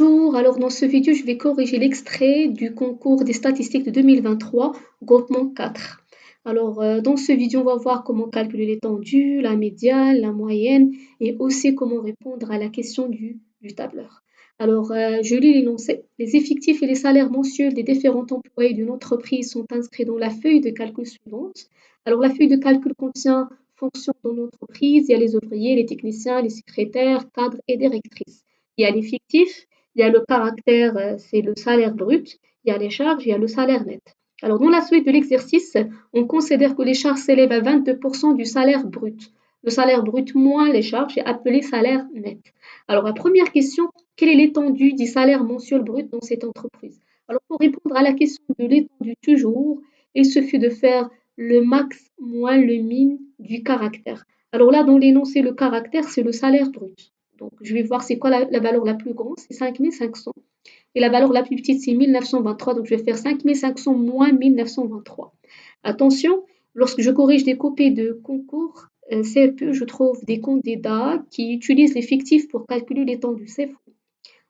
Bonjour, alors dans ce vidéo, je vais corriger l'extrait du concours des statistiques de 2023, groupement 4. Alors, dans ce vidéo, on va voir comment calculer l'étendue, la médiane, la moyenne et aussi comment répondre à la question du tableur. Alors, je lis l'énoncé. Les effectifs et les salaires mensuels des différents employés d'une entreprise sont inscrits dans la feuille de calcul suivante. Alors, la feuille de calcul contient fonctions dans l'entreprise, il y a les ouvriers, les techniciens, les secrétaires, cadres et directrices. Il y a l'effectif, il y a le caractère, c'est le salaire brut, il y a les charges, il y a le salaire net. Alors, dans la suite de l'exercice, on considère que les charges s'élèvent à 22% du salaire brut. Le salaire brut moins les charges est appelé salaire net. Alors, la première question, quelle est l'étendue du salaire mensuel brut dans cette entreprise? Alors, pour répondre à la question de l'étendue toujours, il suffit de faire le max moins le min du caractère. Alors là, dans l'énoncé, le caractère, c'est le salaire brut. Donc, je vais voir c'est quoi la valeur la plus grande, c'est 5500. Et la valeur la plus petite, c'est 1923. Donc, je vais faire 5500 moins 1923. Attention, lorsque je corrige des copies de concours CFE, je trouve des candidats qui utilisent l'effectif pour calculer l'étendue. C'est faux.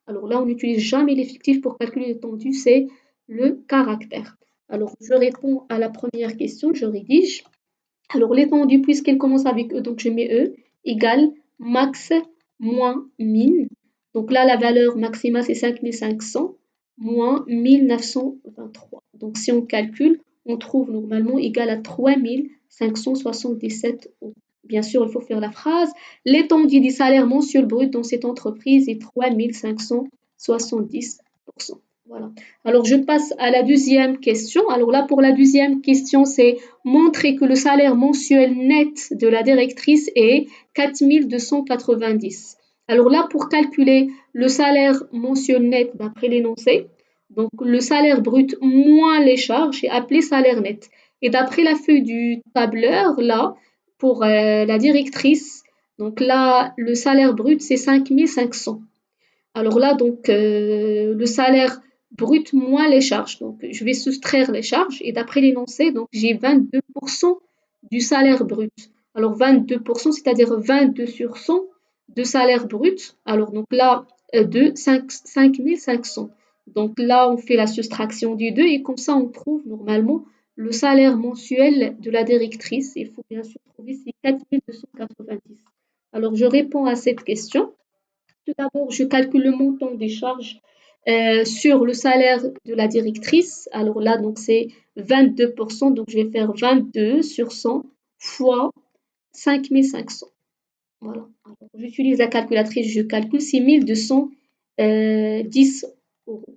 Alors là, on n'utilise jamais l'effectif pour calculer l'étendue, c'est le caractère. Alors, je réponds à la première question, je rédige. Alors, l'étendue, puisqu'elle commence avec E, donc je mets E, égale max moins min. Donc là, la valeur maximale, c'est 5500 moins 1923. Donc, si on calcule, on trouve normalement égal à 3577 euros. Bien sûr, il faut faire la phrase. L'étendue du salaire mensuel brut dans cette entreprise est 3570%. Voilà. Alors, je passe à la deuxième question. Alors là, pour la deuxième question, c'est montrer que le salaire mensuel net de la directrice est 4290. Alors là, pour calculer le salaire mensuel net d'après l'énoncé, donc le salaire brut moins les charges est appelé salaire net. Et d'après la feuille du tableur, là, pour la directrice, donc là, le salaire brut, c'est 5500. Alors là, donc, le salaire brut moins les charges. Donc, je vais soustraire les charges et d'après l'énoncé, donc j'ai 22% du salaire brut. Alors, 22%, c'est-à-dire 22 sur 100 de salaire brut. Alors, donc là, de 5500. Donc là, on fait la soustraction du 2 et comme ça, on trouve normalement le salaire mensuel de la directrice. Il faut bien sûr trouver, c'est 4290. Alors, je réponds à cette question. Tout d'abord, je calcule le montant des charges sur le salaire de la directrice. Alors là, donc c'est 22%. Donc je vais faire 22 sur 100 fois 5500. Voilà. Alors, j'utilise la calculatrice, je calcule 6210 euros.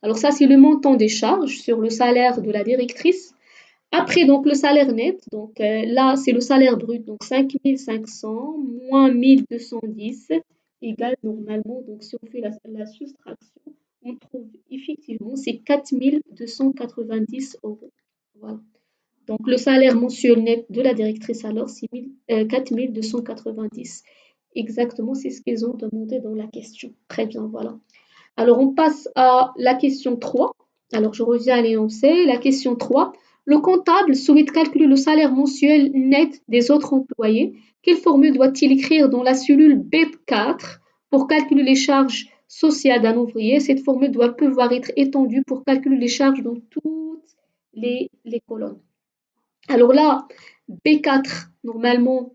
Alors ça, c'est le montant des charges sur le salaire de la directrice. Après, donc le salaire net, donc là, c'est le salaire brut, donc 5500 moins 1210 égale normalement, donc si on fait la soustraction, on trouve effectivement c'est 4290 euros. Voilà. Donc le salaire mensuel net de la directrice alors, c'est 4290. Exactement, c'est ce qu'ils ont demandé dans la question. Très bien, voilà. Alors on passe à la question 3. Alors je reviens à l'énoncé. La question 3. Le comptable souhaite calculer le salaire mensuel net des autres employés. Quelle formule doit-il écrire dans la cellule B4 pour calculer les charges sociales d'un ouvrier? Cette formule doit pouvoir être étendue pour calculer les charges dans toutes les colonnes. Alors là, B4, normalement,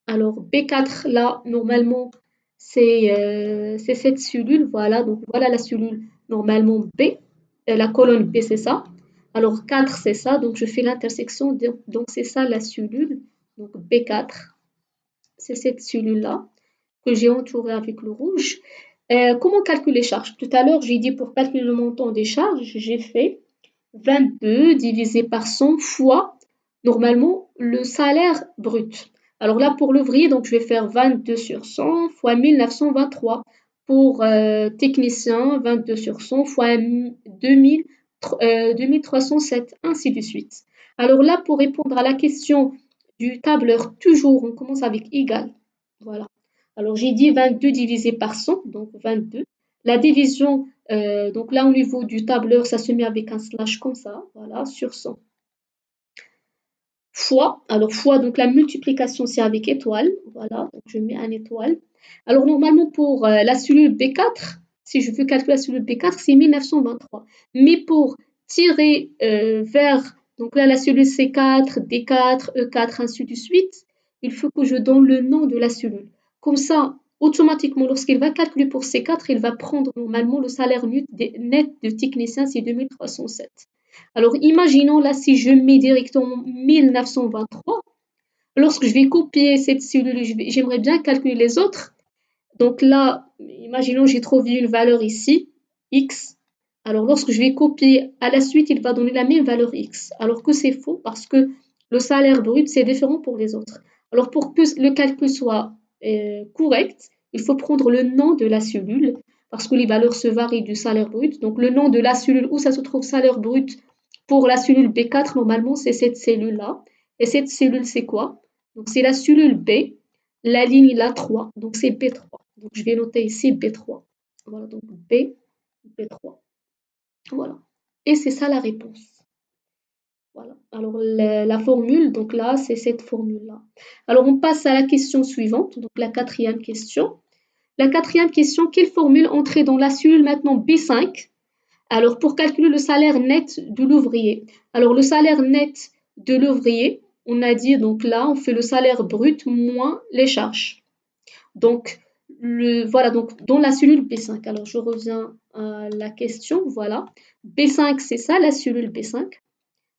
alors B4, là, normalement, c'est cette cellule, voilà, donc voilà la cellule, normalement B, la colonne B, c'est ça. Alors 4, c'est ça, donc je fais l'intersection, donc c'est ça la cellule, donc B4, c'est cette cellule-là que j'ai entourée avec le rouge. Comment calculer les charges? Tout à l'heure, j'ai dit pour calculer le montant des charges, j'ai fait 22 divisé par 100 fois, normalement, le salaire brut. Alors là, pour l'ouvrier, donc je vais faire 22 sur 100 fois 1923. Pour technicien, 22 sur 100 fois 2000, 2307, ainsi de suite. Alors là, pour répondre à la question du tableur, toujours, on commence avec égal. Voilà. Alors j'ai dit 22 divisé par 100, donc 22. La division, donc là au niveau du tableur, ça se met avec un slash comme ça, voilà, sur 100. Fois, alors fois, donc la multiplication c'est avec étoile, voilà, donc je mets un étoile. Alors normalement pour la cellule B4, si je veux calculer la cellule B4, c'est 1923. Mais pour tirer vers, donc là, la cellule C4, D4, E4, ainsi de suite, il faut que je donne le nom de la cellule. Comme ça, automatiquement, lorsqu'il va calculer pour C4, il va prendre normalement le salaire net de technicien, c'est 2307. Alors, imaginons là, si je mets directement 1923, lorsque je vais copier cette cellule, j'aimerais bien calculer les autres. Donc là, imaginons j'ai trouvé une valeur ici, x. Alors lorsque je vais copier à la suite, il va donner la même valeur x. Alors que c'est faux parce que le salaire brut, c'est différent pour les autres. Alors pour que le calcul soit correct, il faut prendre le nom de la cellule parce que les valeurs se varient du salaire brut. Donc le nom de la cellule où ça se trouve salaire brut pour la cellule B4, normalement, c'est cette cellule-là. Et cette cellule, c'est quoi? Donc c'est la cellule B, la ligne là 3, donc c'est B3. Donc je vais noter ici B3. Voilà, donc B3. Voilà. Et c'est ça la réponse. Voilà. Alors la formule, donc là, c'est cette formule-là. Alors on passe à la question suivante, donc la quatrième question. La quatrième question, quelle formule entrer dans la cellule maintenant B5? Alors pour calculer le salaire net de l'ouvrier. Alors le salaire net de l'ouvrier, on a dit, donc là, on fait le salaire brut moins les charges. Donc, voilà, donc dans la cellule B5. Alors, je reviens à la question, voilà. B5, c'est ça, la cellule B5.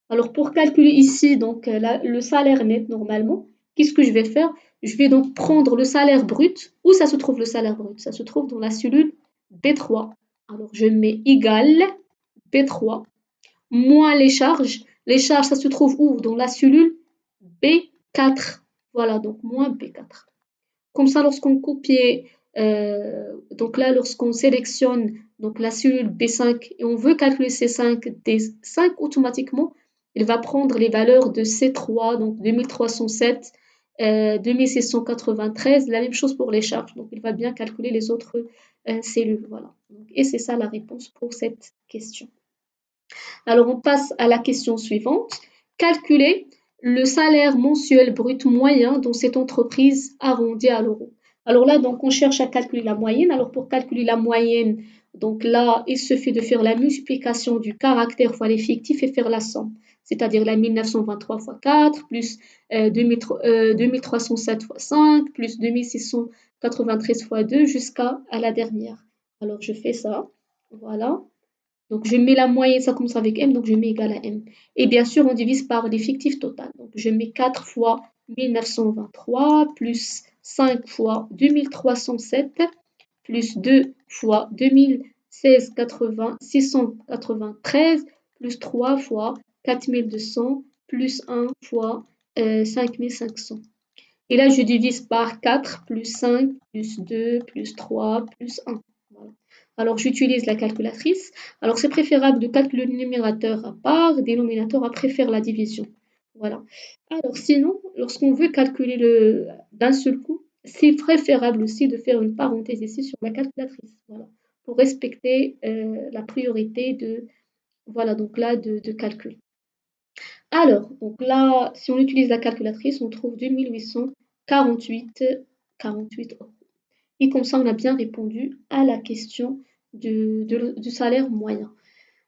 Alors, pour calculer ici, donc, le salaire net, normalement, qu'est-ce que je vais faire? Je vais donc prendre le salaire brut. Où ça se trouve le salaire brut? Ça se trouve dans la cellule B3. Alors, je mets égal B3 moins les charges. Les charges, ça se trouve où? Dans la cellule B4. Voilà, donc moins B4. Comme ça, lorsqu'on copie, donc là, lorsqu'on sélectionne donc la cellule B5 et on veut calculer C5, D5, automatiquement, il va prendre les valeurs de C3, donc 2307, 2693, la même chose pour les charges. Donc, il va bien calculer les autres cellules. Voilà. Et c'est ça la réponse pour cette question. Alors, on passe à la question suivante. Calculer le salaire mensuel brut moyen dans cette entreprise arrondi à l'euro. Alors là, donc, on cherche à calculer la moyenne. Alors, pour calculer la moyenne, donc là, il suffit de faire la multiplication du caractère fois l'effectif et faire la somme. C'est-à-dire la 1923 fois 4, plus 2307 fois 5, plus 2693 fois 2 jusqu'à la dernière. Alors, je fais ça. Voilà. Donc, je mets la moyenne, ça commence avec M, donc je mets égal à M. Et bien sûr, on divise par l'effectif total. Donc, je mets 4 fois 1923, plus 5 fois 2307, plus 2 fois 693, plus 3 fois 4200, plus 1 fois 5500. Et là, je divise par 4, plus 5, plus 2, plus 3, plus 1. Voilà. Alors, j'utilise la calculatrice. Alors, c'est préférable de calculer le numérateur à part, dénominateur après faire la division. Voilà. Alors, sinon, lorsqu'on veut calculer d'un seul coup, c'est préférable aussi de faire une parenthèse ici sur la calculatrice. Voilà. Pour respecter la priorité voilà, donc là, de calcul. Alors, donc là, si on utilise la calculatrice, on trouve 2848 euros. Et comme ça, on a bien répondu à la question du salaire moyen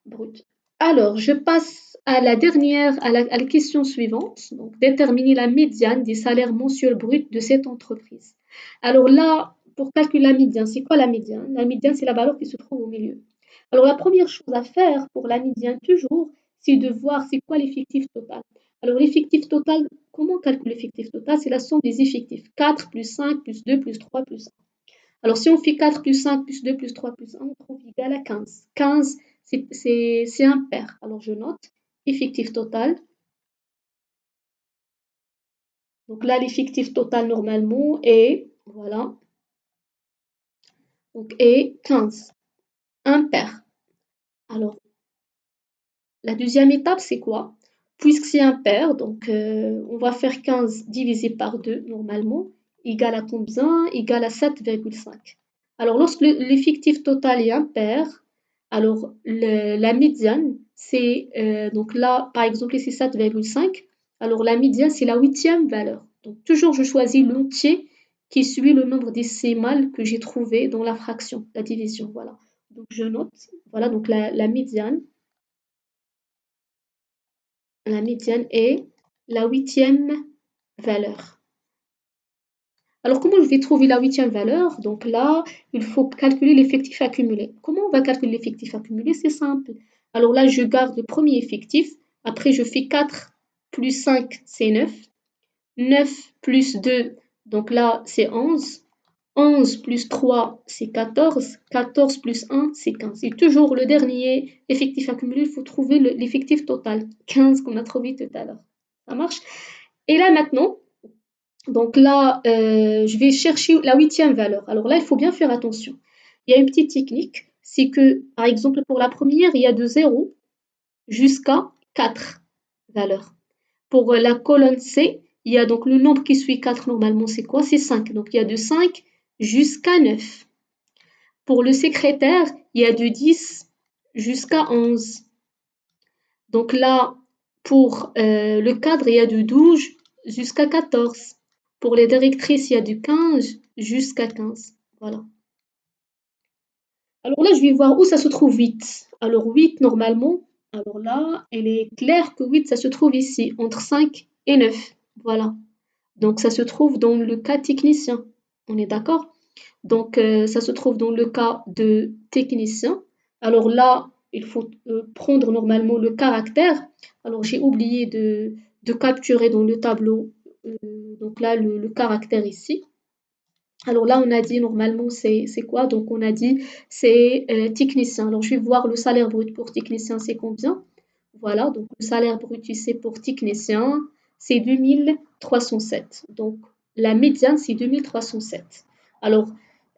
brut. Alors, je passe à la dernière, à la question suivante. Donc, déterminer la médiane des salaires mensuels bruts de cette entreprise. Alors là, pour calculer la médiane, c'est quoi la médiane? La médiane, c'est la valeur qui se trouve au milieu. Alors, la première chose à faire pour la médiane, toujours, c'est de voir c'est quoi l'effectif total. Alors, l'effectif total, comment calculer l'effectif total? C'est la somme des effectifs. 4 plus 5 plus 2 plus 3 plus 1. Alors, si on fait 4 plus 5 plus 2 plus 3 plus 1, on trouve égal à 15. 15, c'est impair. Alors, je note effectif total. Donc là, l'effectif total normalement est, voilà, donc est 15. Impair. Alors, la deuxième étape, c'est quoi? Puisque c'est impair, donc on va faire 15 divisé par 2 normalement, égal à combien? Égal à 7,5. Alors, lorsque l'effectif total est impair, alors la médiane, c'est, donc là, par exemple, ici 7,5. Alors, la médiane, c'est la huitième valeur. Donc, toujours, je choisis l'entier qui suit le nombre décimal que j'ai trouvé dans la fraction, la division. Voilà. Donc je note, voilà, donc la médiane est la huitième valeur. Alors, comment je vais trouver la huitième valeur? Donc là, il faut calculer l'effectif accumulé. Comment on va calculer l'effectif accumulé? C'est simple. Alors là, je garde le premier effectif. Après, je fais 4 plus 5, c'est 9. 9 plus 2, donc là, c'est 11. 11 plus 3, c'est 14. 14 plus 1, c'est 15. Et toujours le dernier effectif accumulé, il faut trouver l'effectif total. 15 qu'on a trouvé tout à l'heure. Ça marche? Et là, maintenant, donc là, je vais chercher la huitième valeur. Alors là, il faut bien faire attention. Il y a une petite technique, c'est que, par exemple, pour la première, il y a de 0 jusqu'à 4 valeurs. Pour la colonne C, il y a donc le nombre qui suit 4 normalement, c'est quoi? C'est 5. Donc il y a de 5 jusqu'à 9. Pour le secrétaire, il y a de 10 jusqu'à 11. Donc là, pour le cadre, il y a de 12 jusqu'à 14. Pour les directrices, il y a du 15 jusqu'à 15. Voilà. Alors là, je vais voir où ça se trouve 8. Alors 8, normalement, alors là, il est clair que 8, ça se trouve ici, entre 5 et 9. Voilà. Donc ça se trouve dans le cas technicien. On est d'accord? Donc ça se trouve dans le cas de technicien. Alors là, il faut prendre normalement le caractère. Alors j'ai oublié de capturer dans le tableau, donc là, le caractère ici. Alors là, on a dit normalement c'est quoi? Donc on a dit c'est technicien. Alors je vais voir le salaire brut pour technicien, c'est combien? Voilà, donc le salaire brut ici pour technicien, c'est 2307. Donc la médiane, c'est 2307. Alors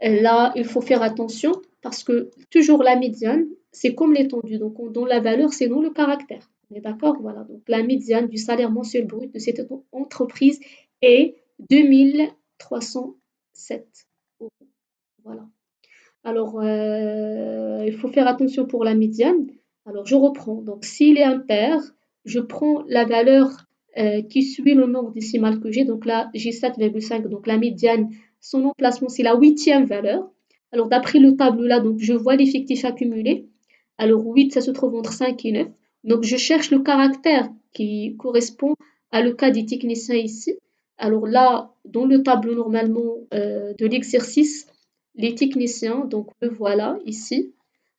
là, il faut faire attention parce que toujours la médiane, c'est comme l'étendue. Donc dans la valeur, c'est dans le caractère. On est d'accord? Voilà. Donc la médiane du salaire mensuel brut de cette entreprise est 2307 euros. Voilà. Alors, il faut faire attention pour la médiane. Alors, je reprends. Donc, s'il est impair, je prends la valeur qui suit le nombre décimal que j'ai. Donc là, j'ai 7,5. Donc, la médiane, son emplacement, c'est la huitième valeur. Alors, d'après le tableau là, donc, je vois l'effectif accumulé. Alors, 8, ça se trouve entre 5 et 9. Donc, je cherche le caractère qui correspond à le cas des techniciens ici. Alors là, dans le tableau normalement de l'exercice, les techniciens, donc le voilà ici.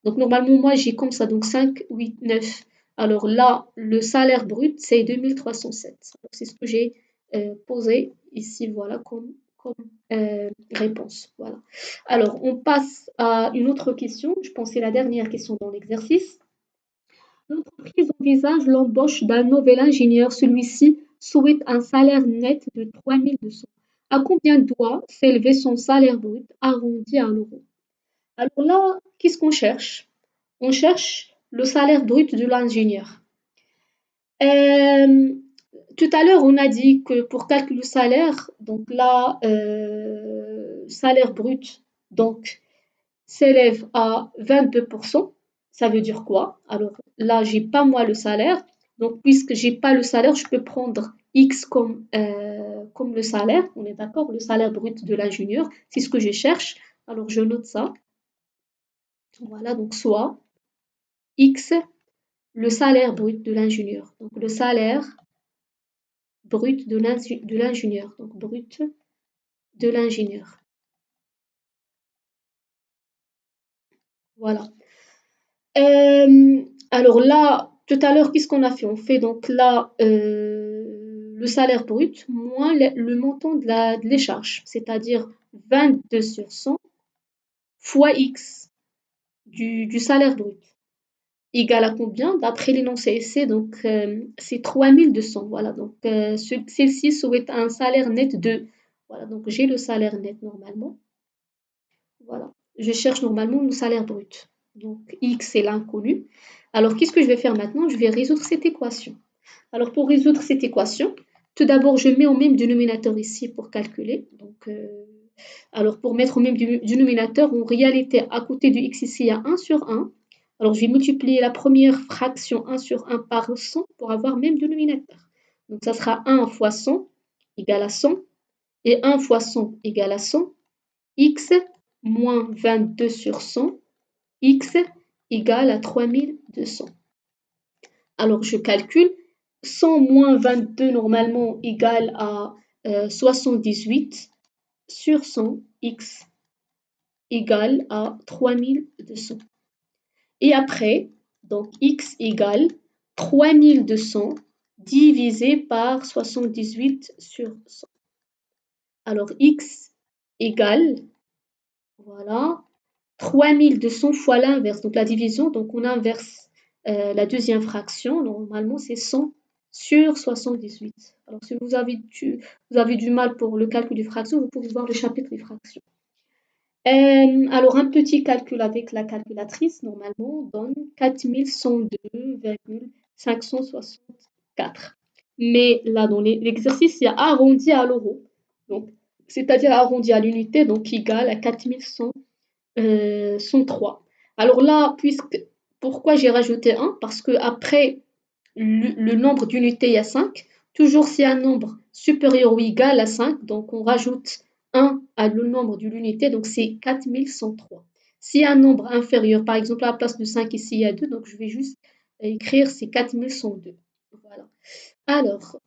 Donc normalement, moi j'ai comme ça, donc 5, 8, 9. Alors là, le salaire brut, c'est 2307. C'est ce que j'ai posé ici, voilà, comme réponse. Voilà. Alors, on passe à une autre question. Je pense que c'est la dernière question dans l'exercice. L'entreprise envisage l'embauche d'un nouvel ingénieur. Celui-ci souhaite un salaire net de 3200. À combien doit s'élever son salaire brut arrondi à l'euro? Alors là, qu'est-ce qu'on cherche? On cherche le salaire brut de l'ingénieur. Euh, Tout à l'heure, on a dit que pour calculer le salaire, donc là, salaire brut, donc s'élève à 22%. Ça veut dire quoi? Alors là, j'ai pas moi le salaire. Donc, puisque j'ai pas le salaire, je peux prendre X comme le salaire. On est d'accord? Le salaire brut de l'ingénieur, c'est ce que je cherche. Alors, je note ça. Voilà, donc soit X, le salaire brut de l'ingénieur. Donc, le salaire brut de l'ingénieur. Donc, brut de l'ingénieur. Voilà. Alors là, tout à l'heure, qu'est-ce qu'on a fait? On fait donc là le salaire brut moins le montant les charges, c'est-à-dire 22 sur 100 fois X du salaire brut. Égal à combien? D'après l'énoncé essai, donc c'est 3200. Voilà, donc celle-ci souhaite un salaire net de. Voilà, donc j'ai le salaire net normalement. Voilà. Je cherche normalement le salaire brut. Donc X est l'inconnu. Alors qu'est-ce que je vais faire maintenant? Je vais résoudre cette équation. Alors pour résoudre cette équation, tout d'abord je mets au même dénominateur ici pour calculer. Donc, alors pour mettre au même dénominateur, en réalité à côté de X ici il y a 1 sur 1. Alors je vais multiplier la première fraction 1 sur 1 par 100 pour avoir même dénominateur. Donc ça sera 1 fois 100 égale à 100. et 1 fois 100 égale à 100, x moins 22 sur 100, x égale à 3200. Alors je calcule, 100 moins 22 normalement égale à 78 sur 100, x égale à 3200. Et après, donc x égale 3200 divisé par 78 sur 100. Alors x égale, voilà, 3200 fois l'inverse. Donc la division, donc on inverse la deuxième fraction. Normalement, c'est 100 sur 78. Alors si vous avez du mal pour le calcul des fractions, vous pouvez voir le chapitre des fractions. Alors, un petit calcul avec la calculatrice, normalement, donne 4102,564. Mais là, dans l'exercice, il y a arrondi à l'euro. Donc, c'est-à-dire arrondi à l'unité, donc égal à 4103. Alors là, pourquoi j'ai rajouté 1? Parce que après le nombre d'unités, il y a 5. Toujours si un nombre supérieur ou égal à 5, donc on rajoute 1 à le nombre de l'unité, donc c'est 4103. Si un nombre inférieur, par exemple à la place de 5 ici il y a 2, donc je vais juste écrire c'est 4102. Voilà. Alors,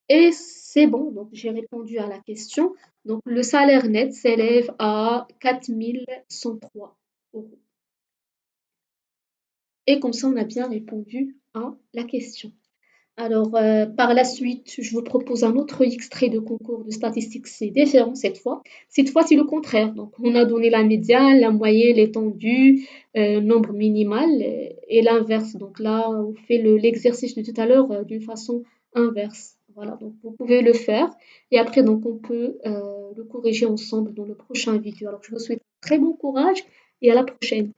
et c'est bon, donc j'ai répondu à la question. Donc le salaire net s'élève à 4103 euros. Et comme ça, on a bien répondu à la question. Alors, par la suite, je vous propose un autre extrait de concours de statistiques. C'est différent cette fois. Cette fois, c'est le contraire. Donc, on a donné la médiane, la moyenne, l'étendue, nombre minimal et l'inverse. Donc là, on fait l'exercice de tout à l'heure d'une façon inverse. Voilà, donc vous pouvez le faire. Et après, donc, on peut le corriger ensemble dans le prochain vidéo. Alors, je vous souhaite très bon courage et à la prochaine.